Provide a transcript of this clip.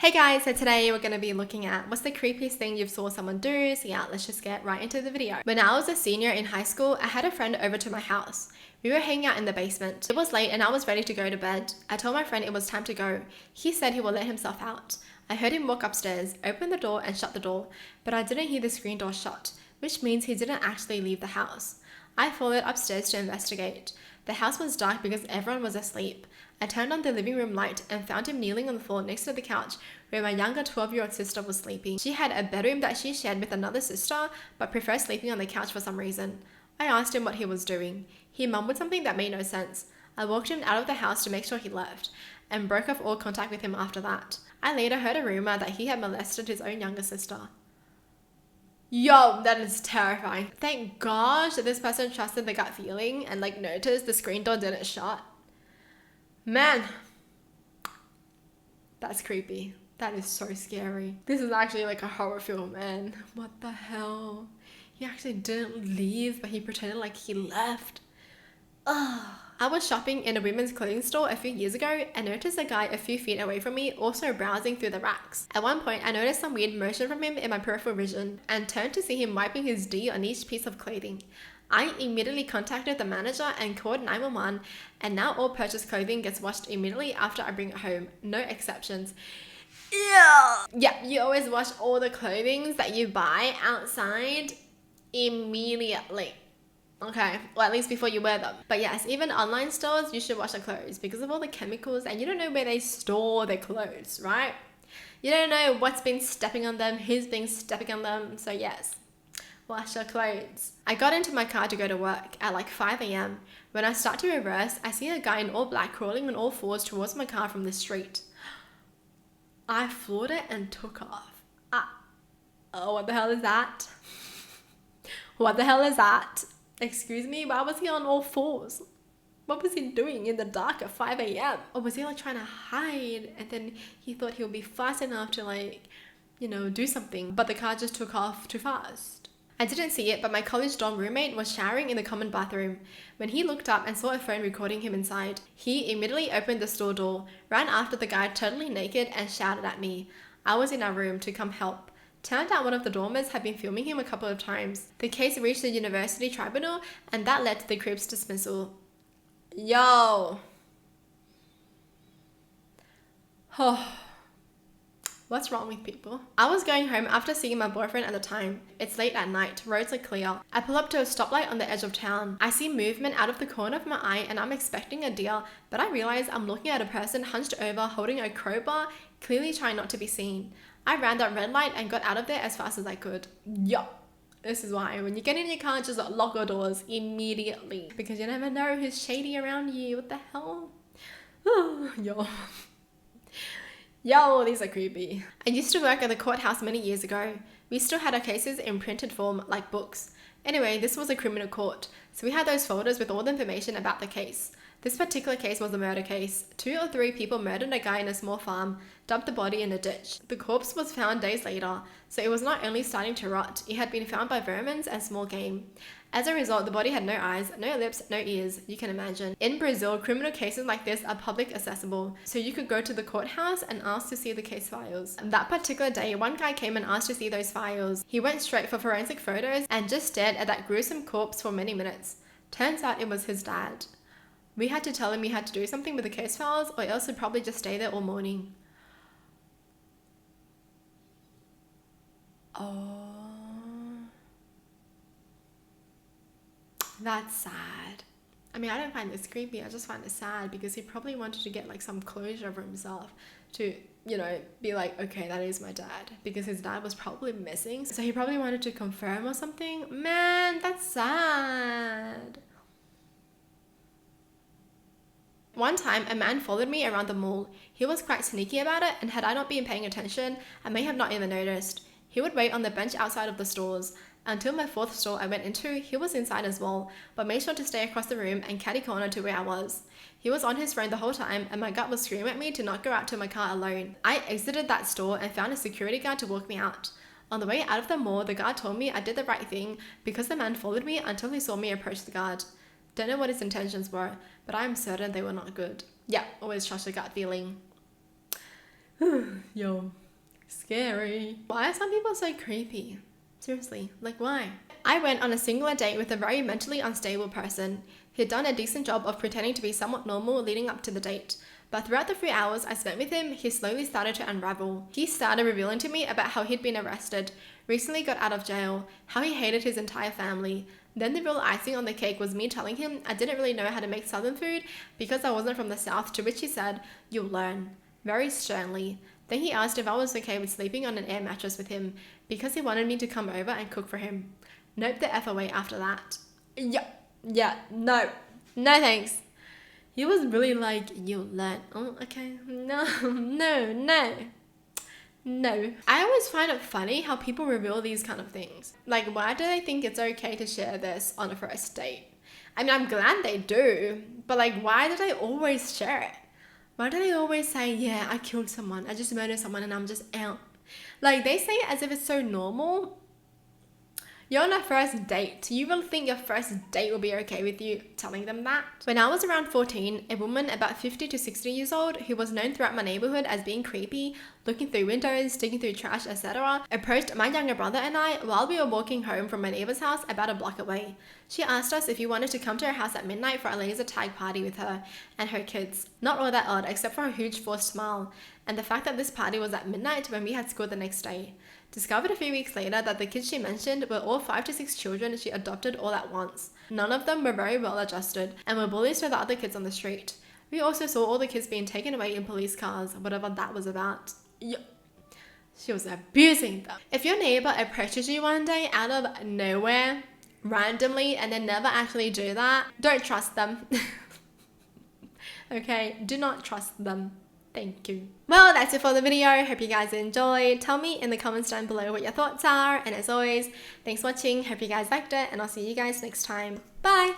Hey guys, so today we're going to be looking at what's the creepiest thing you've saw someone do. So yeah, let's just get right into the video. When I was a senior in high school, I had a friend over to my house. We were hanging out in the basement. It was late and I was ready to go to bed. I told my friend it was time to go. He said he will let himself out. I heard him walk upstairs, open the door and shut the door, but I didn't hear the screen door shut, which means he didn't actually leave the house. I followed upstairs to investigate. The house was dark because everyone was asleep. I turned on the living room light and found him kneeling on the floor next to the couch where my younger 12-year-old sister was sleeping. She had a bedroom that she shared with another sister, but preferred sleeping on the couch for some reason. I asked him what he was doing. He mumbled something that made no sense. I walked him out of the house to make sure he left, and broke off all contact with him after that. I later heard a rumor that he had molested his own younger sister. Yo, that is terrifying. Thank gosh that this person trusted the gut feeling and noticed the screen door didn't shut. Man, that's creepy. That is so scary. This is actually like a horror film, man. What the hell? He actually didn't leave, but he pretended like he left. Ugh. I was shopping in a women's clothing store a few years ago and noticed a guy a few feet away from me also browsing through the racks. At one point, I noticed some weird motion from him in my peripheral vision and turned to see him wiping his D on each piece of clothing. I immediately contacted the manager and called 911, and now all purchased clothing gets washed immediately after I bring it home. No exceptions. Yeah, you always wash all the clothing that you buy outside immediately. Okay, well at least before you wear them. But yes, even online stores, you should wash the clothes because of all the chemicals, and you don't know where they store their clothes, right? You don't know what's been stepping on them, who's been stepping on them, so yes. Wash your clothes. I got into my car to go to work at like 5 a.m. When I start to reverse, I see a guy in all black crawling on all fours towards my car from the street. I floored it and took off. Oh, what the hell is that? What the hell is that? Excuse me, why was he on all fours? What was he doing in the dark at 5 a.m? Or was he trying to hide and then he thought he would be fast enough to do something, but the car just took off too fast? I didn't see it, but my college dorm roommate was showering in the common bathroom. When he looked up and saw a phone recording him inside, he immediately opened the store door, ran after the guy totally naked and shouted at me. I was in our room to come help. Turned out one of the dormers had been filming him a couple of times. The case reached the university tribunal and that led to the group's dismissal. Yo. Oh. What's wrong with people? I was going home after seeing my boyfriend at the time. It's late at night, roads are clear. I pull up to a stoplight on the edge of town. I see movement out of the corner of my eye and I'm expecting a deer, but I realize I'm looking at a person hunched over holding a crowbar, clearly trying not to be seen. I ran that red light and got out of there as fast as I could. Yup. This is why when you get in your car, just lock your doors immediately because you never know who's shady around you. What the hell? Yo, these are creepy. I used to work at the courthouse many years ago. We still had our cases in printed form like books. Anyway, this was a criminal court, so we had those folders with all the information about the case. This particular case was a murder case. 2 or 3 people murdered a guy in a small farm, dumped the body in a ditch. The corpse was found days later, so it was not only starting to rot, it had been found by vermin and small game. As a result, the body had no eyes, no lips, no ears, you can imagine. In Brazil, criminal cases like this are public accessible, so you could go to the courthouse and ask to see the case files. That particular day, one guy came and asked to see those files. He went straight for forensic photos and just stared at that gruesome corpse for many minutes. Turns out it was his dad. We had to tell him he had to do something with the case files or else he'd probably just stay there all morning. Oh. That's sad. I mean, I don't find this creepy. I just find it sad because he probably wanted to get some closure for himself to, be like, okay, that is my dad, because his dad was probably missing. So he probably wanted to confirm or something. Man, that's sad. One time, a man followed me around the mall. He was quite sneaky about it, and had I not been paying attention, I may have not even noticed. He would wait on the bench outside of the stores. Until my 4th store I went into, he was inside as well, but made sure to stay across the room and catty corner to where I was. He was on his phone the whole time and my gut was screaming at me to not go out to my car alone. I exited that store and found a security guard to walk me out. On the way out of the mall, the guard told me I did the right thing because the man followed me until he saw me approach the guard. Don't know what his intentions were, but I am certain they were not good. Yeah, always trust your gut feeling. Yo, scary. Why are some people so creepy? Seriously, like why? I went on a singular date with a very mentally unstable person. He'd done a decent job of pretending to be somewhat normal leading up to the date. But throughout the 3 hours I spent with him, he slowly started to unravel. He started revealing to me about how he'd been arrested, recently got out of jail, how he hated his entire family. Then the real icing on the cake was me telling him I didn't really know how to make southern food because I wasn't from the south, to which he said, "You'll learn," very sternly. Then he asked if I was okay with sleeping on an air mattress with him because he wanted me to come over and cook for him. Nope the F away after that. Yeah, no thanks. He was really like, "You'll learn." Oh, okay. No. I always find it funny how people reveal these kind of things. Like, why do they think it's okay to share this on a first date? I mean, I'm glad they do, but like, why do they always share it? Why do they always say, "Yeah, I killed someone, I just murdered someone and I'm just out"? Like, they say it as if it's so normal. You're on a first date. You will think your first date will be okay with you telling them that? When I was around 14, a woman about 50 to 60 years old who was known throughout my neighborhood as being creepy, looking through windows, digging through trash, etc., approached my younger brother and I while we were walking home from my neighbor's house about a block away. She asked us if we wanted to come to her house at midnight for a laser tag party with her and her kids. Not all that odd, except for a huge forced smile and the fact that this party was at midnight when we had school the next day. Discovered a few weeks later that the kids she mentioned were all 5 to 6 children she adopted all at once. None of them were very well adjusted and were bullies to the other kids on the street. We also saw all the kids being taken away in police cars, whatever that was about. She was abusing them. If your neighbor approaches you one day out of nowhere, randomly, and then never actually do that, don't trust them. Okay, do not trust them. Thank you. Well, that's it for the video. Hope you guys enjoyed. Tell me in the comments down below what your thoughts are. And as always, thanks for watching. Hope you guys liked it. And I'll see you guys next time. Bye.